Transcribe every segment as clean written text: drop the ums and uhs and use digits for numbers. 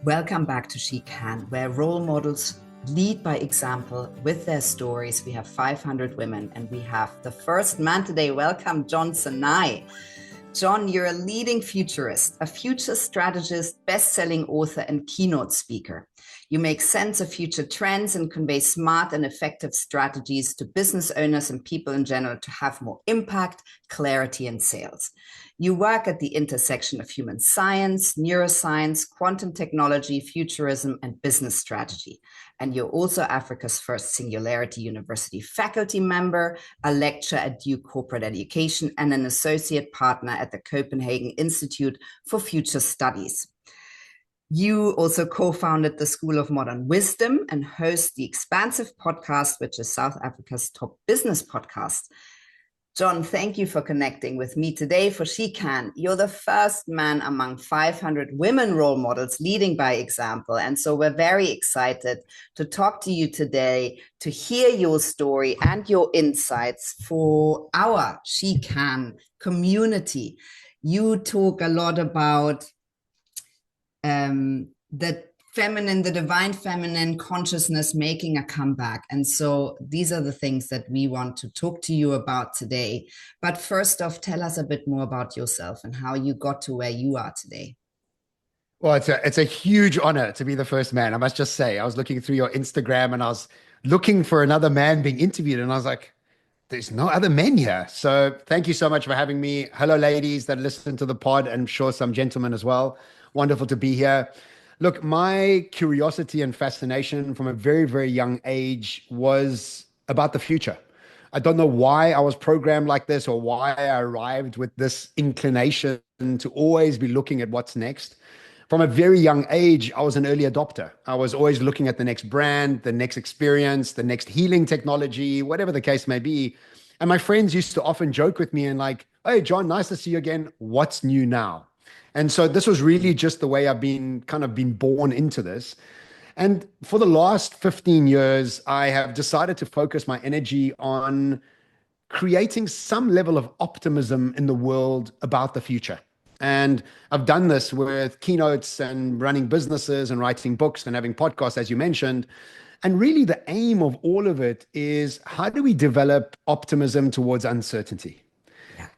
Welcome back to SHECAN, where role models lead by example with their stories. We have 500 women, and we have the first man today. Welcome, John Sanei. John, you're a leading futurist, a future strategist, best-selling author, and keynote speaker. You make sense of future trends and convey smart and effective strategies to business owners and people in general to have more impact, clarity, and sales. You work at the intersection of human science, neuroscience, quantum technology, futurism, and business strategy. And you're also Africa's first Singularity University faculty member, a lecturer at Duke Corporate Education, and an associate partner at the Copenhagen Institute for Future Studies. You also co-founded the School of Modern Wisdom and host the Expansive podcast, which is South Africa's top business podcast. John, thank you for connecting with me today for SHECAN. You're the first man among 500 women role models leading by example. And so we're very excited to talk to you today, to hear your story and your insights for our SHECAN community. You talk a lot about the divine feminine consciousness making a comeback. And so these are the things that we want to talk to you about today. But first off, tell us a bit more about yourself and how you got to where you are today. Well, it's a huge honor to be the first man. I must just say, I was looking through your Instagram and I was looking for another man being interviewed. And I was like, there's no other men here. So thank you so much for having me. Hello, ladies that listen to the pod, and I'm sure some gentlemen as well. Wonderful to be here. Look, my curiosity and fascination from a very, very young age was about the future. I don't know why I was programmed like this or why I arrived with this inclination to always be looking at what's next. From a very young age, I was an early adopter. I was always looking at the next brand, the next experience, the next healing technology, whatever the case may be. And my friends used to often joke with me and like, hey, John, nice to see you again. What's new now? And so this was really just the way I've been born into this. And for the last 15 years, I have decided to focus my energy on creating some level of optimism in the world about the future. And I've done this with keynotes and running businesses and writing books and having podcasts, as you mentioned. And really the aim of all of it is, how do we develop optimism towards uncertainty?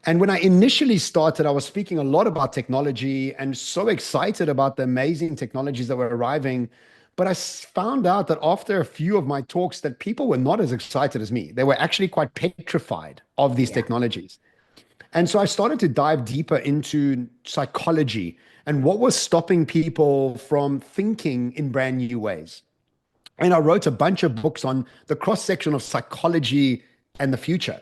And when I initially started, I was speaking a lot about technology and so excited about the amazing technologies that were arriving. But I found out that after a few of my talks that people were not as excited as me. They were actually quite petrified of these technologies. And so I started to dive deeper into psychology and what was stopping people from thinking in brand new ways. And I wrote a bunch of books on the cross-section of psychology and the future.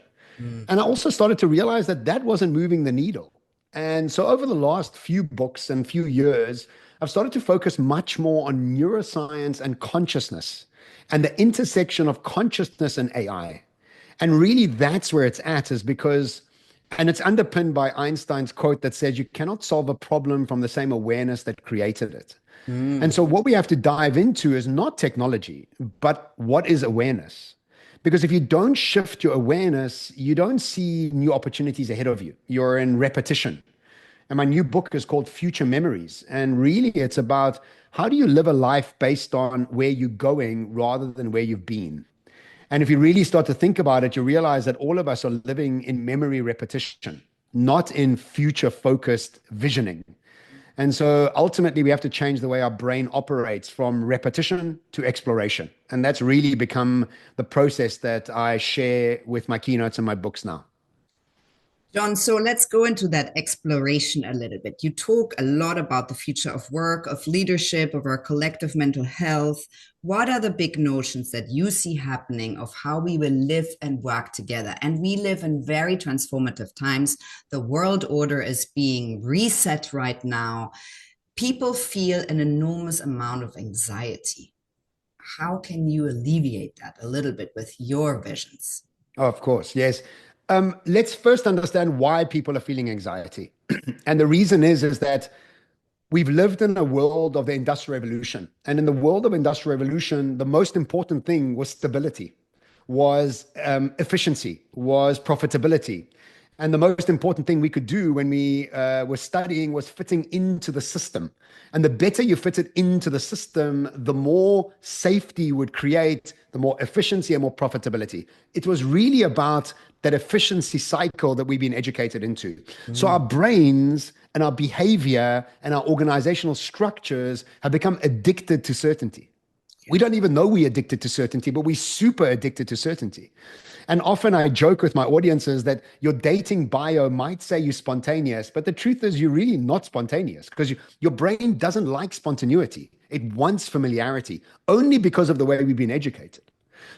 And I also started to realize that that wasn't moving the needle. And so over the last few books and few years, I've started to focus much more on neuroscience and consciousness and the intersection of consciousness and AI. And really that's where it's at, is because, and it's underpinned by Einstein's quote that says, you cannot solve a problem from the same awareness that created it. And so what we have to dive into is not technology, but what is awareness? Because if you don't shift your awareness, you don't see new opportunities ahead of you. You're in repetition. And my new book is called Future Memories. And really it's about, how do you live a life based on where you're going rather than where you've been? And if you really start to think about it, you realize that all of us are living in memory repetition, not in future focused visioning. And so ultimately we have to change the way our brain operates from repetition to exploration. And that's really become the process that I share with my keynotes and my books now. John, so let's go into that exploration a little bit. You talk a lot about the future of work, of leadership, of our collective mental health. What are the big notions that you see happening of how we will live and work together? And we live in very transformative times. The world order is being reset right now. People feel an enormous amount of anxiety. How can you alleviate that a little bit with your visions? Oh, of course, yes. Let's first understand why people are feeling anxiety. And the reason is that we've lived in a world of the Industrial Revolution. And in the world of Industrial Revolution, the most important thing was stability, was efficiency, was profitability. And the most important thing we could do when we were studying was fitting into the system. And the better you fit it into the system, the more safety would create, the more efficiency and more profitability. It was really about that efficiency cycle that we've been educated into. So our brains and our behavior and our organizational structures have become addicted to certainty. We don't even know we're addicted to certainty, but we're super addicted to certainty. And often I joke with my audiences that your dating bio might say you're spontaneous, but the truth is you're really not spontaneous because your brain doesn't like spontaneity. It wants familiarity only because of the way we've been educated.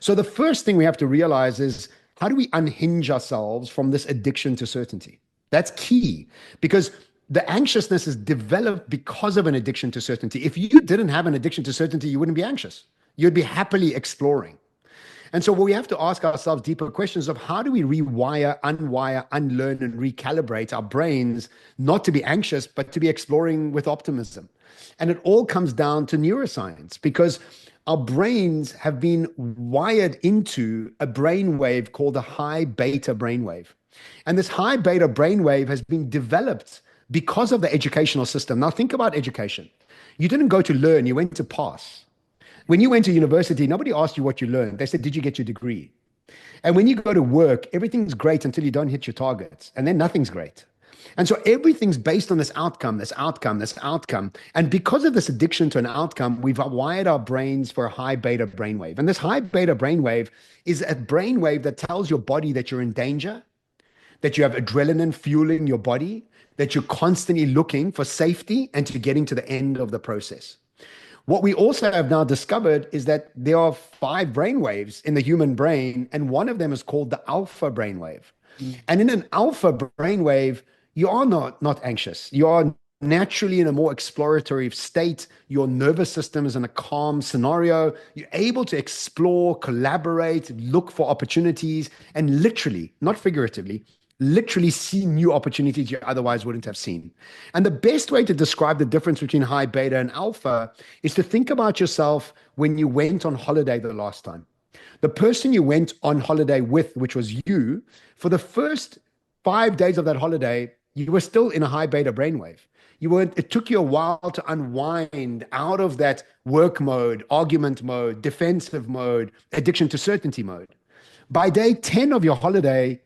So the first thing we have to realize is, how do we unhinge ourselves from this addiction to certainty? That's key, because the anxiousness is developed because of an addiction to certainty. If you didn't have an addiction to certainty, you wouldn't be anxious. You'd be happily exploring. And so we have to ask ourselves deeper questions of, how do we rewire, unwire, unlearn, and recalibrate our brains not to be anxious, but to be exploring with optimism? And it all comes down to neuroscience, because our brains have been wired into a brainwave called the high beta brainwave. And this high beta brainwave has been developed because of the educational system. Now think about education. You didn't go to learn, you went to pass. When you went to university, nobody asked you what you learned. They said, did you get your degree? And when you go to work, everything's great until you don't hit your targets. And then nothing's great. And so everything's based on this outcome, this outcome, this outcome. And because of this addiction to an outcome, we've wired our brains for a high beta brainwave. And this high beta brainwave is a brainwave that tells your body that you're in danger, that you have adrenaline fueling your body, that you're constantly looking for safety and to getting to the end of the process. What we also have now discovered is that there are 5 brainwaves in the human brain, and one of them is called the alpha brainwave. And in an alpha brainwave, you are not anxious. You are naturally in a more exploratory state. Your nervous system is in a calm scenario. You're able to explore, collaborate, look for opportunities, and literally, not figuratively, literally see new opportunities you otherwise wouldn't have seen. And the best way to describe the difference between high beta and alpha is to think about yourself when you went on holiday the last time. The person you went on holiday with, which was you, for the first 5 days of that holiday, you were still in a high beta brainwave. It took you a while to unwind out of that work mode, argument mode, defensive mode, addiction to certainty mode. By day 10 of your holiday,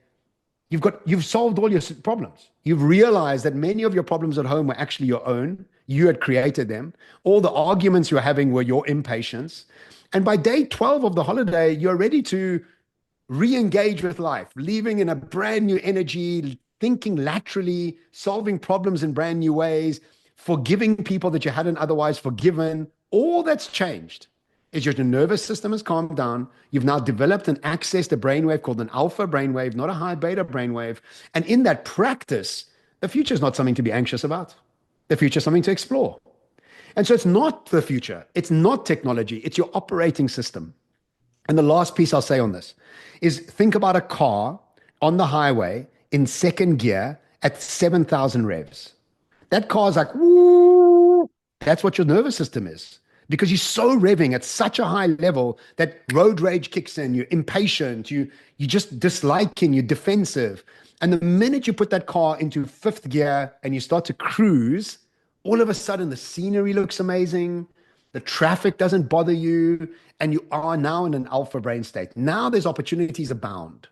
you've solved all your problems. You've realized that many of your problems at home were actually your own. You had created them. All the arguments you're having were your impatience. And by day 12 of the holiday, you're ready to re-engage with life, leaving in a brand new energy, thinking laterally, solving problems in brand new ways, forgiving people that you hadn't otherwise forgiven. All that's changed is your nervous system has calmed down. You've now developed and accessed a brainwave called an alpha brainwave, not a high beta brainwave. And in that practice, the future is not something to be anxious about. The future is something to explore. And so it's not the future. It's not technology. It's your operating system. And the last piece I'll say on this is, think about a car on the highway in second gear at 7,000 revs. That car's like, woo! That's what your nervous system is. Because you're so revving at such a high level that road rage kicks in, you're impatient, you just disliking, you're defensive. And the minute you put that car into 5th gear and you start to cruise, all of a sudden the scenery looks amazing, the traffic doesn't bother you, and you are now in an alpha brain state. Now there's opportunities abound.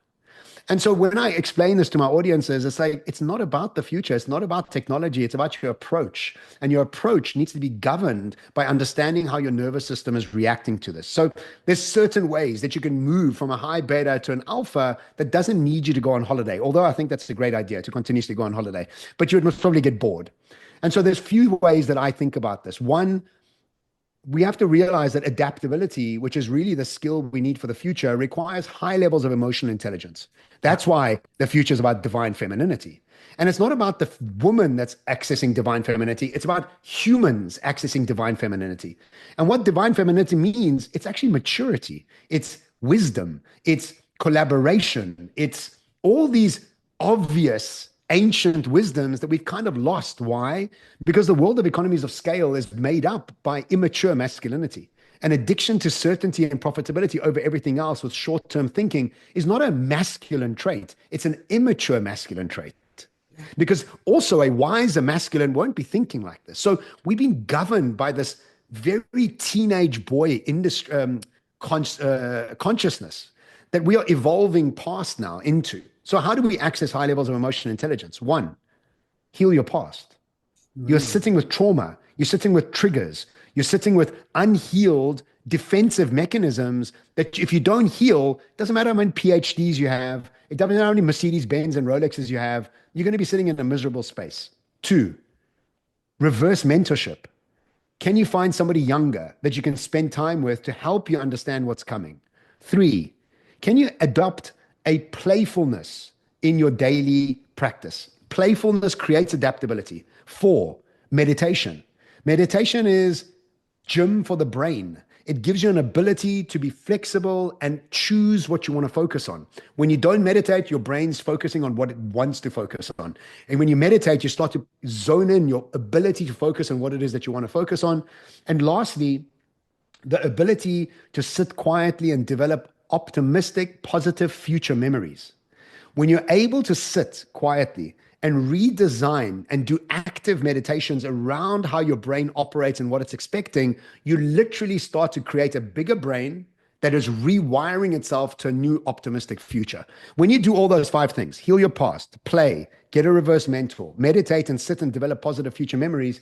And so when I explain this to my audiences, it's like, it's not about the future. It's not about technology. It's about your approach. And your approach needs to be governed by understanding how your nervous system is reacting to this. So there's certain ways that you can move from a high beta to an alpha that doesn't need you to go on holiday. Although I think that's a great idea to continuously go on holiday, but you would probably get bored. And so there's few ways that I think about this. One, we have to realize that adaptability, which is really the skill we need for the future, requires high levels of emotional intelligence. That's why the future is about divine femininity. And it's not about the woman that's accessing divine femininity. It's about humans accessing divine femininity. And what divine femininity means, it's actually maturity. It's wisdom. It's collaboration. It's all these obvious ancient wisdoms that we've kind of lost. Why? Because the world of economies of scale is made up by immature masculinity. An addiction to certainty and profitability over everything else with short-term thinking is not a masculine trait. It's an immature masculine trait. Because also a wiser masculine won't be thinking like this. So we've been governed by this very teenage boy consciousness that we are evolving past now into. So how do we access high levels of emotional intelligence? One, heal your past. You're sitting with trauma. You're sitting with triggers. You're sitting with unhealed defensive mechanisms that if you don't heal, it doesn't matter how many PhDs you have, it doesn't matter how many Mercedes-Benz and Rolexes you have, you're going to be sitting in a miserable space. Two, reverse mentorship. Can you find somebody younger that you can spend time with to help you understand what's coming? Three, can you adopt a playfulness in your daily practice? Playfulness creates adaptability. Four, meditation. Meditation is gym for the brain. It gives you an ability to be flexible and choose what you want to focus on. When you don't meditate, your brain's focusing on what it wants to focus on. And when you meditate, you start to zone in your ability to focus on what it is that you want to focus on. And lastly, the ability to sit quietly and develop optimistic, positive future memories. When you're able to sit quietly and redesign and do active meditations around how your brain operates and what it's expecting, you literally start to create a bigger brain that is rewiring itself to a new optimistic future. When you do all those 5 things, heal your past, play, get a reverse mentor, meditate and sit and develop positive future memories,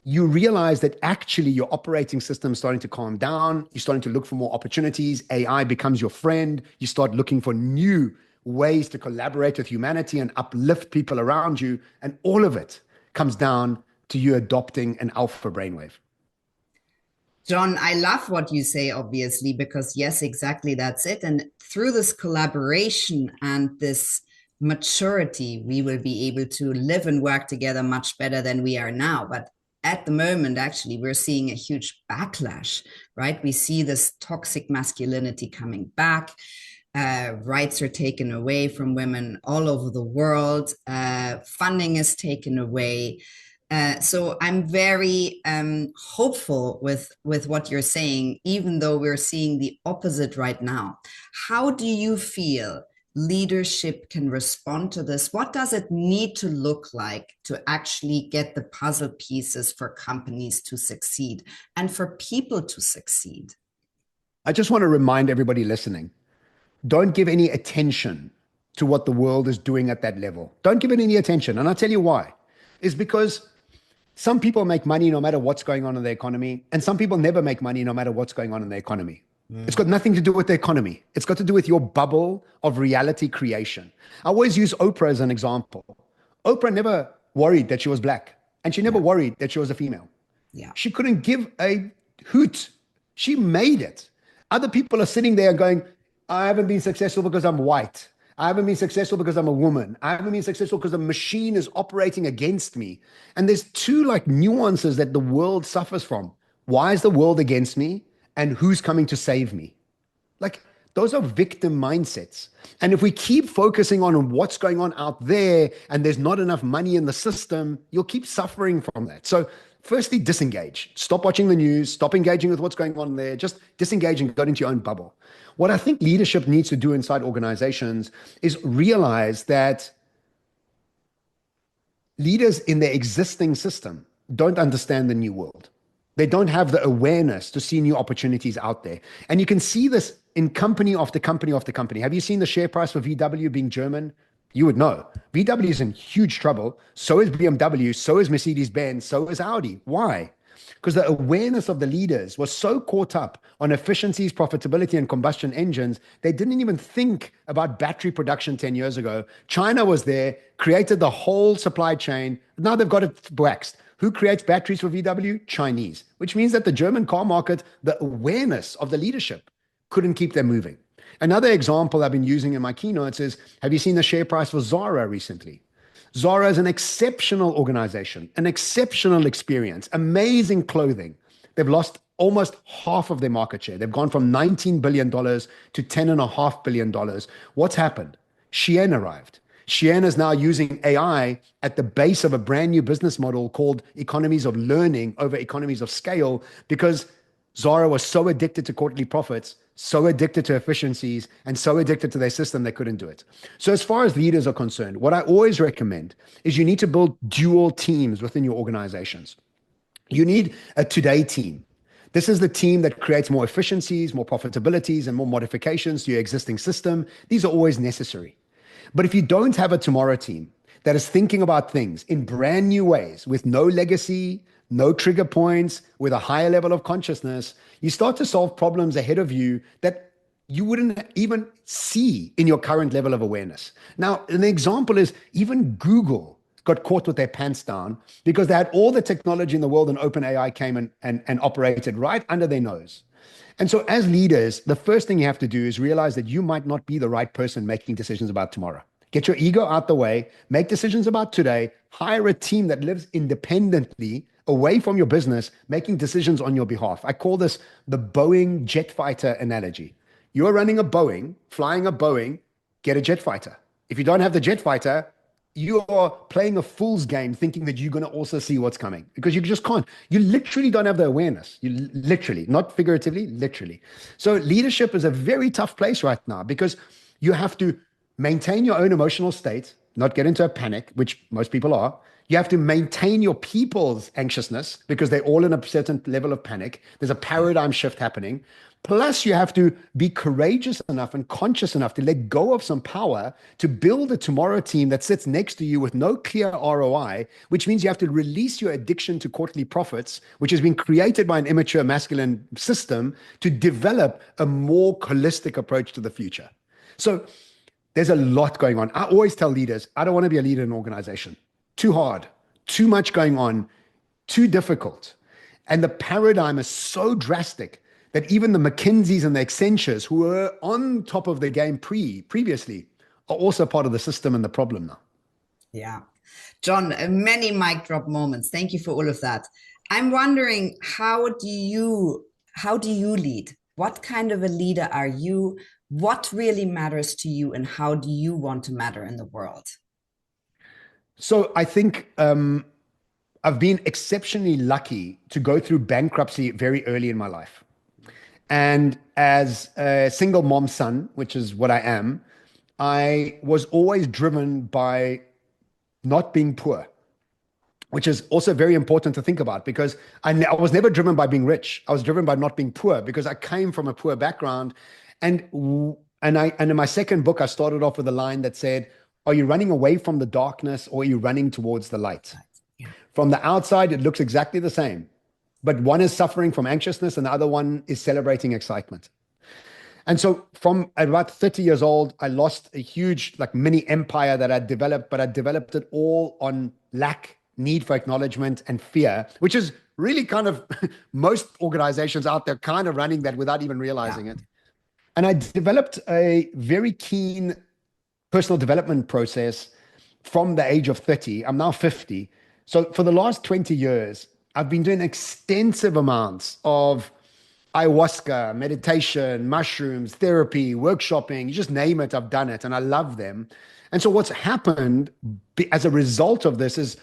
you realize that actually your operating system is starting to calm down. You're starting to look for more opportunities. AI becomes your friend. You start looking for new ways to collaborate with humanity and uplift people around you. And all of it comes down to you adopting an alpha brainwave. John, I love what you say, obviously, because yes, exactly, that's it. And through this collaboration and this maturity, we will be able to live and work together much better than we are now. But at the moment, actually, we're seeing a huge backlash, right? We see this toxic masculinity coming back. Rights are taken away from women all over the world. Funding is taken away. So I'm very hopeful with what you're saying, even though we're seeing the opposite right now. How do you feel leadership can respond to this? What does it need to look like to actually get the puzzle pieces for companies to succeed and for people to succeed? I just want to remind everybody listening, don't give any attention to what the world is doing at that level. Don't give it any attention. And I'll tell you why. It's because some people make money no matter what's going on in the economy, and some people never make money no matter what's going on in the economy. It's got nothing to do with the economy. It's got to do with your bubble of reality creation. I always use Oprah as an example. Oprah never worried that she was black, and she never worried that she was a female. Yeah. She couldn't give a hoot. She made it. Other people are sitting there going, I haven't been successful because I'm white. I haven't been successful because I'm a woman. I haven't been successful because the machine is operating against me. And there's two nuances that the world suffers from. Why is the world against me? And who's coming to save me? Those are victim mindsets. And if we keep focusing on what's going on out there and there's not enough money in the system, you'll keep suffering from that. So firstly, disengage. Stop watching the news. Stop engaging with what's going on there. Just disengage and go into your own bubble. What I think leadership needs to do inside organizations is realize that leaders in their existing system don't understand the new world. They don't have the awareness to see new opportunities out there. And you can see this in company after company after company. Have you seen the share price for VW being German? You would know. VW is in huge trouble. So is BMW. So is Mercedes-Benz. So is Audi. Why? Because the awareness of the leaders was so caught up on efficiencies, profitability, and combustion engines, they didn't even think about battery production 10 years ago. China was there, created the whole supply chain. Now they've got it waxed. Who creates batteries for VW? Chinese, which means that the German car market, the awareness of the leadership couldn't keep them moving. Another example I've been using in my keynotes is, have you seen the share price for Zara recently? Zara is an exceptional organization, an exceptional experience, amazing clothing. They've lost almost half of their market share. They've gone from $19 billion to $10.5 billion. What's happened? SHECAN arrived. SHECAN is now using AI at the base of a brand new business model called economies of learning over economies of scale, because Zara was so addicted to quarterly profits, so addicted to efficiencies, and so addicted to their system they couldn't do it. So as far as leaders are concerned, what I always recommend is you need to build dual teams within your organizations. You need a today team. This is the team that creates more efficiencies, more profitabilities, and more modifications to your existing system. These are always necessary. But if you don't have a tomorrow team that is thinking about things in brand new ways with no legacy, no trigger points, with a higher level of consciousness, you start to solve problems ahead of you that you wouldn't even see in your current level of awareness. Now, an example is even Google got caught with their pants down because they had all the technology in the world and OpenAI came and operated right under their nose. And so as leaders, the first thing you have to do is realize that you might not be the right person making decisions about tomorrow. Get your ego out the way, make decisions about today, hire a team that lives independently away from your business, making decisions on your behalf. I call this the Boeing jet fighter analogy. You're running a Boeing, flying a Boeing, get a jet fighter. If you don't have the jet fighter, you are playing a fool's game thinking that you're going to also see what's coming because you just can't. You literally don't have the awareness. You literally, not figuratively, literally. So leadership is a very tough place right now because you have to maintain your own emotional state, not get into a panic, which most people are. You have to maintain your people's anxiousness because they're all in a certain level of panic. There's a paradigm shift happening. Plus, you have to be courageous enough and conscious enough to let go of some power to build a tomorrow team that sits next to you with no clear ROI, which means you have to release your addiction to quarterly profits, which has been created by an immature masculine system to develop a more holistic approach to the future. So there's a lot going on. I always tell leaders, I don't want to be a leader in an organization. Too hard, too much going on, too difficult. And the paradigm is so drastic that even the McKinseys and the Accentures who were on top of the game previously are also part of the system and the problem now. Yeah. John, many mic drop moments. Thank you for all of that. I'm wondering, how do you lead? What kind of a leader are you? What really matters to you and how do you want to matter in the world? So I think I've been exceptionally lucky to go through bankruptcy very early in my life. And as a single mom's son, which is what I am, I was always driven by not being poor, which is also very important to think about because I was never driven by being rich. I was driven by not being poor because I came from a poor background. And in my second book, I started off with a line that said, are you running away from the darkness or are you running towards the light? Yeah. From the outside, it looks exactly the same. But one is suffering from anxiousness and the other one is celebrating excitement. And so from about 30 years old, I lost a huge like mini empire that I'd developed, but I developed it all on lack, need for acknowledgement and fear, which is really kind of most organizations out there kind of running that without even realizing it. And I developed a very keen personal development process from the age of 30. I'm now 50. So for the last 20 years, I've been doing extensive amounts of ayahuasca, meditation, mushrooms, therapy, workshopping, you just name it, I've done it and I love them. And so what's happened as a result of this is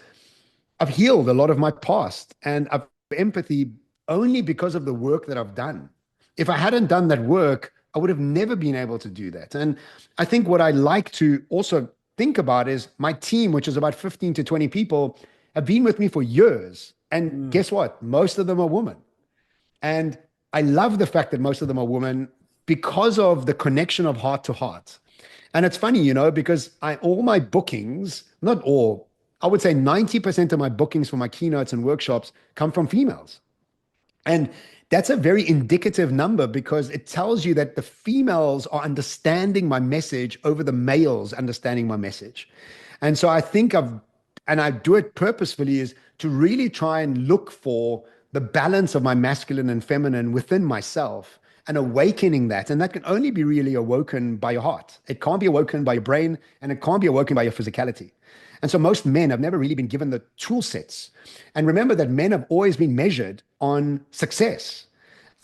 I've healed a lot of my past and I've empathy only because of the work that I've done. If I hadn't done that work, I would have never been able to do that. And I think what I like to also think about is my team, which is about 15 to 20 people, have been with me for years. And guess what? Most of them are women. And I love the fact that most of them are women because of the connection of heart to heart. And it's funny, you know, because all my bookings, not all, I would say 90% of my bookings for my keynotes and workshops come from females. And that's a very indicative number because it tells you that the females are understanding my message over the males understanding my message. And so I think I do it purposefully, is to really try and look for the balance of my masculine and feminine within myself and awakening that. And that can only be really awoken by your heart. It can't be awoken by your brain and it can't be awoken by your physicality. And so most men have never really been given the tool sets. And remember that men have always been measured on success.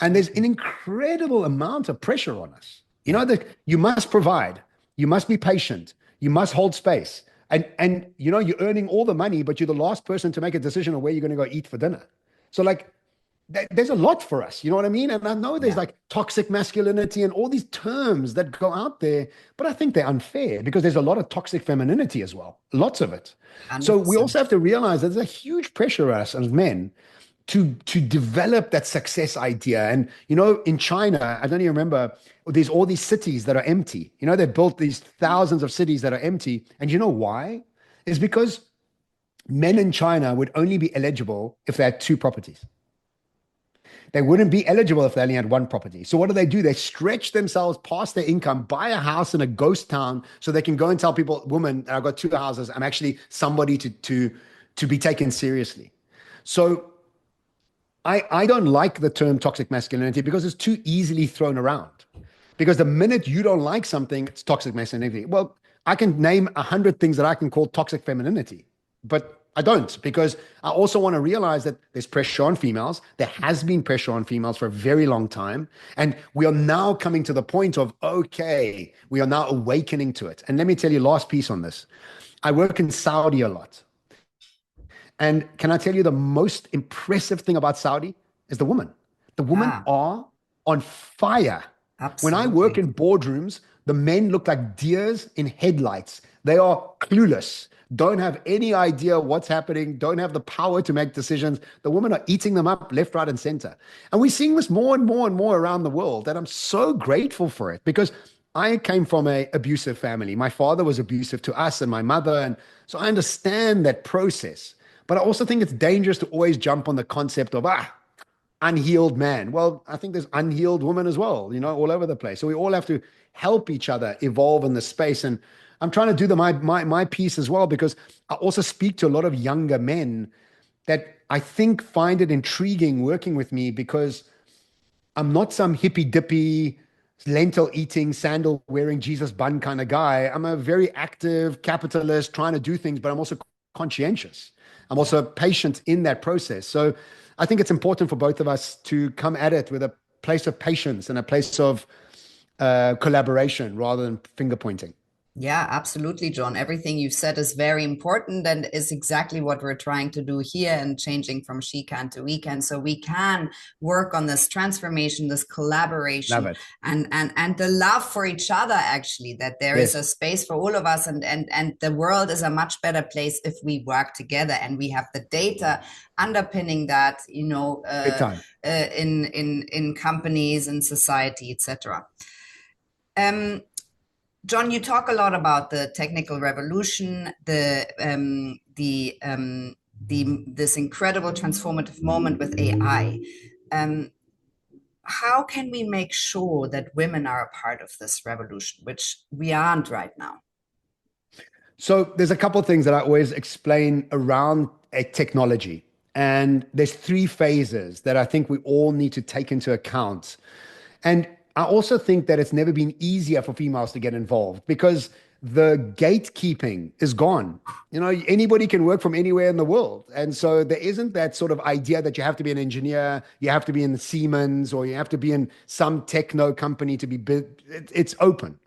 And there's an incredible amount of pressure on us. You know, that you must provide, you must be patient, you must hold space. And you know, you're earning all the money, but you're the last person to make a decision on where you're going to go eat for dinner. So like, there's a lot for us, you know what I mean? And I know there's Yeah, like toxic masculinity and all these terms that go out there, but I think they're unfair because there's a lot of toxic femininity as well, lots of it. So we also 100%. have to realize that there's a huge pressure on us as men to develop that success idea. And in China, I don't even remember, there's all these cities that are empty. They built these thousands of cities that are empty. And you know why? It's because men in China would only be eligible if they had two properties. They wouldn't be eligible if they only had one property. So what do? They stretch themselves past their income, buy a house in a ghost town so they can go and tell people, women, I've got two houses. I'm actually somebody to be taken seriously. So I don't like the term toxic masculinity because it's too easily thrown around. Because the minute you don't like something, it's toxic masculinity. Well, I can name 100 things that I can call toxic femininity, but I don't, because I also want to realize that there's pressure on females. There has been pressure on females for a very long time. And we are now coming to the point of, okay, we are now awakening to it. And let me tell you, last piece on this. I work in Saudi a lot. And can I tell you the most impressive thing about Saudi is the women. The women Yeah, are on fire. When I work absolutely. in boardrooms, the men look like deers in headlights. They are clueless, don't have any idea what's happening, don't have the power to make decisions. The women are eating them up left, right, and center. And we're seeing this more and more and more around the world. And I'm so grateful for it because I came from an abusive family. My father was abusive to us and my mother. And so I understand that process. But I also think it's dangerous to always jump on the concept of, unhealed man. Well, I think there's unhealed women as well, all over the place. So we all have to help each other evolve in this space. And I'm trying to do my piece as well, because I also speak to a lot of younger men that I think find it intriguing working with me because I'm not some hippy dippy, lentil eating, sandal wearing Jesus bun kind of guy. I'm a very active capitalist trying to do things, but I'm also conscientious. I'm Yeah. also patient in that process. So I think it's important for both of us to come at it with a place of patience and a place of collaboration rather than finger pointing. Yeah, absolutely, John. Everything you've said is very important and is exactly what we're trying to do here and changing from SHECAN to WECAN. So we can work on this transformation, this Love collaboration, it. and the love for each other, actually, that there is a Yes. space for all of us, and the world is a much better place if we work together and we have the data underpinning that, Big time. in companies and society, etc. John, you talk a lot about the technical revolution, this incredible transformative moment with AI. Um, how can we make sure that women are a part of this revolution, which we aren't right now? So there's a couple of things that I always explain around a technology. And there's three phases that I think we all need to take into account. And I also think that it's never been easier for females to get involved because the gatekeeping is gone. Anybody can work from anywhere in the world. And so there isn't that sort of idea that you have to be an engineer, you have to be in the Siemens, or you have to be in some techno company to be big. It's open.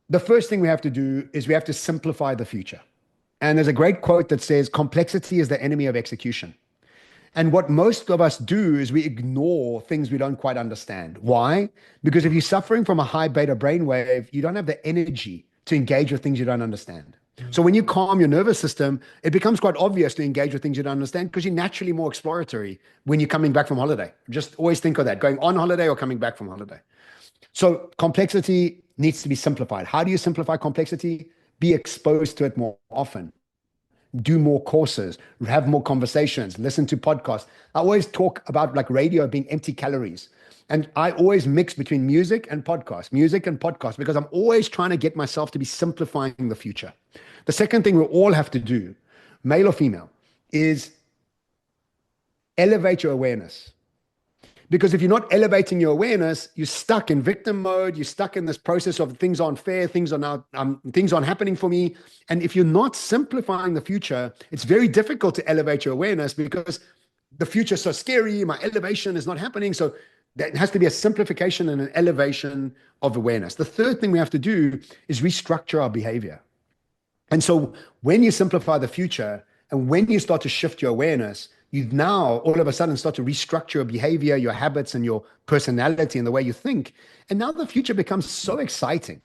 The first thing we have to do is we have to simplify the future. And there's a great quote that says, complexity is the enemy of execution. And what most of us do is we ignore things we don't quite understand. Why? Because if you're suffering from a high beta brainwave, you don't have the energy to engage with things you don't understand. So when you calm your nervous system, it becomes quite obvious to engage with things you don't understand because you're naturally more exploratory when you're coming back from holiday. Just always think of that, going on holiday or coming back from holiday. So complexity needs to be simplified. How do you simplify complexity? Be exposed to it more often. Do more courses, have more conversations, listen to podcasts. I always talk about like radio being empty calories. And I always mix between music and podcast, because I'm always trying to get myself to be simplifying the future. The second thing we all have to do, male or female, is elevate your awareness. Because if you're not elevating your awareness, you're stuck in victim mode. You're stuck in this process of things aren't fair, things aren't happening for me. And if you're not simplifying the future, it's very difficult to elevate your awareness because the future is so scary. My elevation is not happening. So there has to be a simplification and an elevation of awareness. The third thing we have to do is restructure our behavior. And so when you simplify the future and when you start to shift your awareness, you now all of a sudden start to restructure your behavior, your habits, and your personality and the way you think. And now the future becomes so exciting.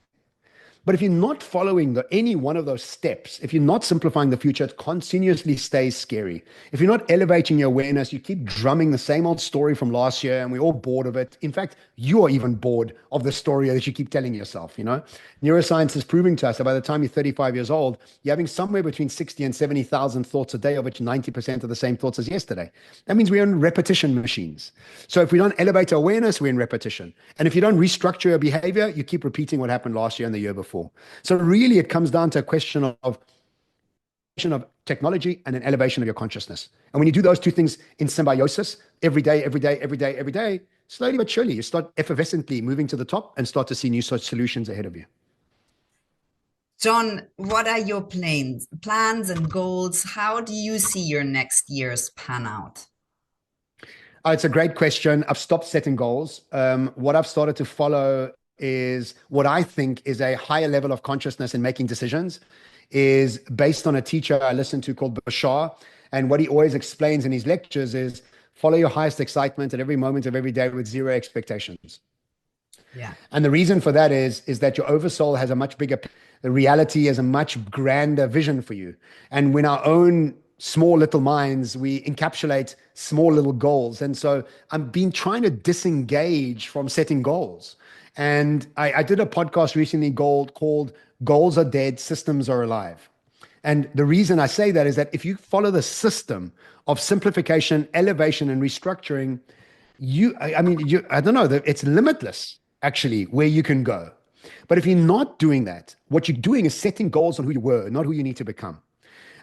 But if you're not following any one of those steps, if you're not simplifying the future, it continuously stays scary. If you're not elevating your awareness, you keep drumming the same old story from last year and we're all bored of it. In fact, you are even bored of the story that you keep telling yourself, you know? Neuroscience is proving to us that by the time you're 35 years old, you're having somewhere between 60 and 70,000 thoughts a day, of which 90% are the same thoughts as yesterday. That means we're in repetition machines. So if we don't elevate our awareness, we're in repetition. And if you don't restructure your behavior, you keep repeating what happened last year and the year before. So really, it comes down to a question of technology and an elevation of your consciousness. And when you do those two things in symbiosis every day, slowly but surely, you start effervescently moving to the top and start to see new solutions ahead of you. John, what are your plans and goals? How do you see your next years pan out? It's a great question. I've stopped setting goals. What I've started to follow is what I think is a higher level of consciousness in making decisions, is based on a teacher I listened to called Bashar. And what he always explains in his lectures is follow your highest excitement at every moment of every day with zero expectations. Yeah. And the reason for that is that your oversoul has a much bigger, the reality has a much grander vision for you. And when our own small little minds, we encapsulate small little goals. And so I've been trying to disengage from setting goals. And I did a podcast recently called Goals Are Dead, Systems Are Alive. And the reason I say that is that if you follow the system of simplification, elevation, and restructuring, I don't know, it's limitless, actually, where you can go. But if you're not doing that, what you're doing is setting goals on who you were, not who you need to become.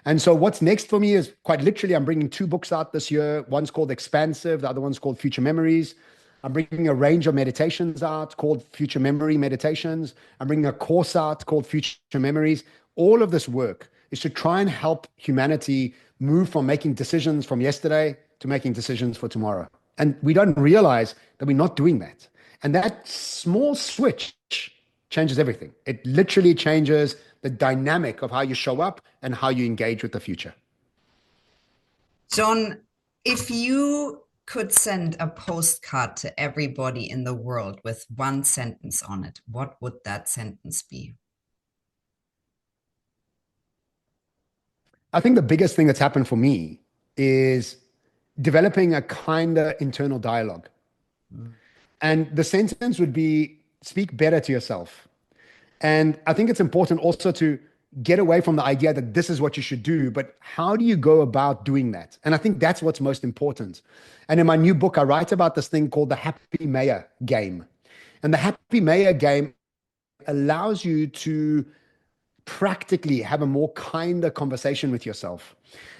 And so what's next for me is quite literally, I'm bringing 2 books out this year. One's called Expansive, the other one's called Future Memories. I'm bringing a range of meditations out called Future Memory Meditations. I'm bringing a course out called Future Memories. All of this work is to try and help humanity move from making decisions from yesterday to making decisions for tomorrow. And we don't realize that we're not doing that. And that small switch changes everything. It literally changes the dynamic of how you show up and how you engage with the future. John, if you could send a postcard to everybody in the world with one sentence on it, what would that sentence be? I think the biggest thing that's happened for me is developing a kinder internal dialogue. And the sentence would be, speak better to yourself. And I think it's important also to get away from the idea that this is what you should do, but how do you go about doing that? And I think that's what's most important. And in my new book, I write about this thing called the Happy Mayor game. And the Happy Mayor game allows you to practically have a more kinder conversation with yourself.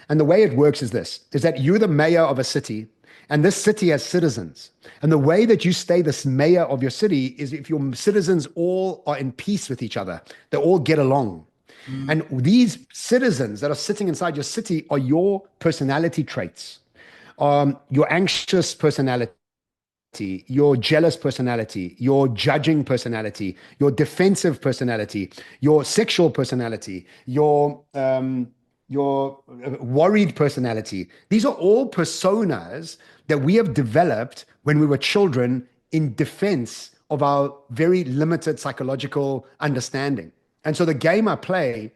And the way it works is this, is that you're the mayor of a city, and this city has citizens. And the way that you stay this mayor of your city is if your citizens all are in peace with each other, they all get along. And these citizens that are sitting inside your city are your personality traits, your anxious personality, your jealous personality, your judging personality, your defensive personality, your sexual personality, your worried personality. These are all personas that we have developed when we were children in defense of our very limited psychological understanding. And so the game I play,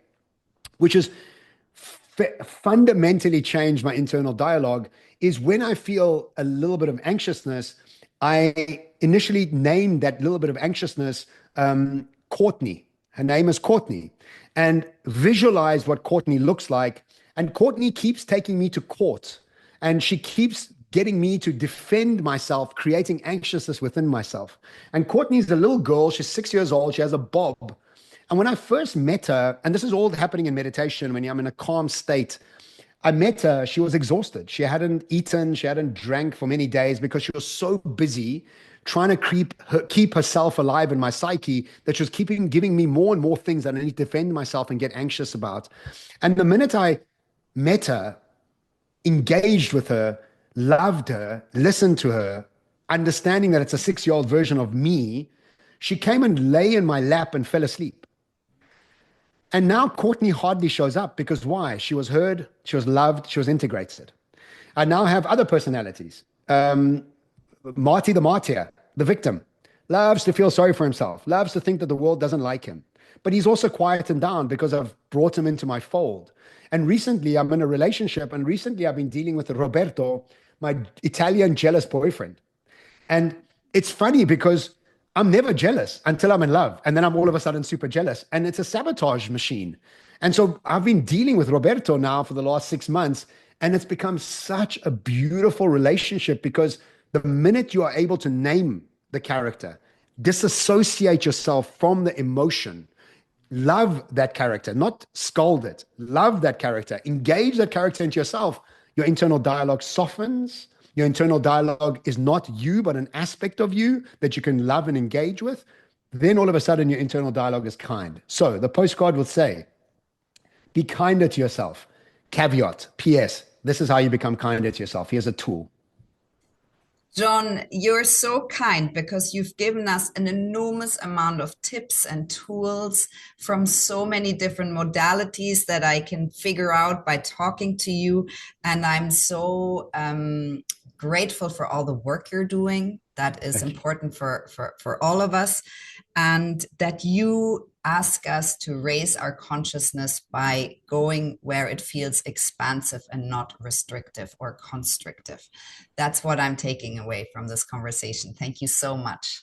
which has fundamentally changed my internal dialogue, is when I feel a little bit of anxiousness, I initially named that little bit of anxiousness Courtney. Her name is Courtney. And visualize what Courtney looks like. And Courtney keeps taking me to court. And she keeps getting me to defend myself, creating anxiousness within myself. And Courtney's a little girl. She's 6 years old. She has a bob. And when I first met her, and this is all happening in meditation, when I'm in a calm state, I met her, she was exhausted. She hadn't eaten, she hadn't drank for many days because she was so busy trying to keep herself alive in my psyche that she was giving me more and more things that I need to defend myself and get anxious about. And the minute I met her, engaged with her, loved her, listened to her, understanding that it's a 6-year-old version of me, she came and lay in my lap and fell asleep. And now Courtney hardly shows up because why? She was heard, she was loved, she was integrated. I now have other personalities. Marty the martyr, the victim, loves to feel sorry for himself, loves to think that the world doesn't like him. But he's also quietened down because I've brought him into my fold. And recently I'm in a relationship, and recently I've been dealing with Roberto, my Italian jealous boyfriend. And it's funny because I'm never jealous until I'm in love. And then I'm all of a sudden super jealous. And it's a sabotage machine. And so I've been dealing with Roberto now for the last 6 months. And it's become such a beautiful relationship because the minute you are able to name the character, disassociate yourself from the emotion, love that character, not scold it, love that character, engage that character into yourself, your internal dialogue softens. Your internal dialogue is not you, but an aspect of you that you can love and engage with. Then all of a sudden, your internal dialogue is kind. So the postcard will say, be kinder to yourself. Caveat, PS, this is how you become kinder to yourself. Here's a tool. John, you're so kind because you've given us an enormous amount of tips and tools from so many different modalities that I can figure out by talking to you. And I'm so grateful for all the work you're doing. That is important for all of us. And that you ask us to raise our consciousness by going where it feels expansive and not restrictive or constrictive. That's what I'm taking away from this conversation. Thank you so much.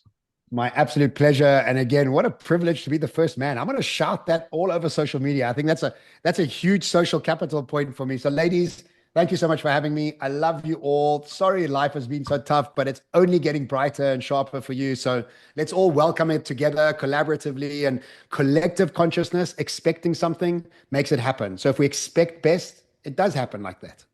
My absolute pleasure. And again, what a privilege to be the first man. I'm going to shout that all over social media. I think that's a huge social capital point for me. So ladies, thank you so much for having me. I love you all. Sorry life has been so tough, but it's only getting brighter and sharper for you. So let's all welcome it together collaboratively, and collective consciousness, expecting something makes it happen. So if we expect best, it does happen like that.